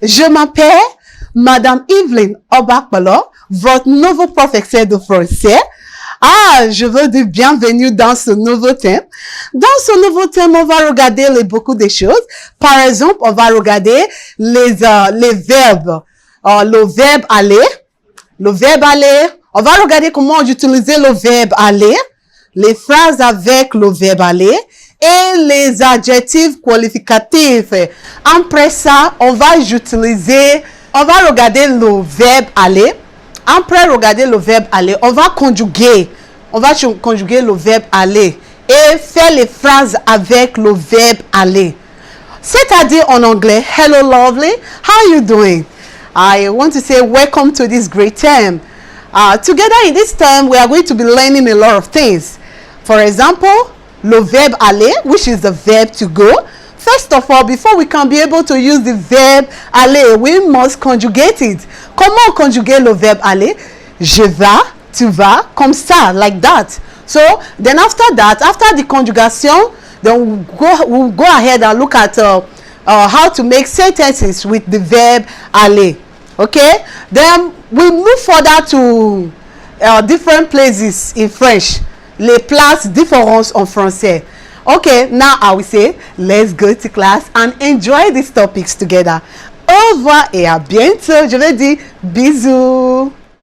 Je m'appelle Madame Evelyne Obakpalo, votre nouveau professeur de français. Je veux dire bienvenue dans ce nouveau thème. Dans ce nouveau thème, on va regarder beaucoup de choses. Par exemple, on va regarder les verbes. Le verbe aller. Le verbe aller. On va regarder comment utiliser le verbe aller. Les phrases avec le verbe aller. Et les adjectifs qualificatifs. Après ça, on va regarder le verbe aller. Après regarder le verbe aller, on va conjuguer. On va conjuguer le verbe aller et faire les phrases avec le verbe aller. C'est-à-dire en anglais, hello lovely, how are you doing? I want to say welcome to this great term. Together in this term, we are going to be learning a lot of things. For example, le verbe aller, which is the verb to go. First of all, before we can be able to use the verb aller, we must conjugate it. Comment conjuguer le verbe aller? Je vais, tu vas, comme ça, like that. So, then after that, after the conjugation, then we'll go ahead and look at how to make sentences with the verb aller. Okay? Then we move further to different places in French. Les places différentes en français. Okay, now I will say, let's go to class and enjoy these topics together. Au revoir et à bientôt. Je vais dire bisous.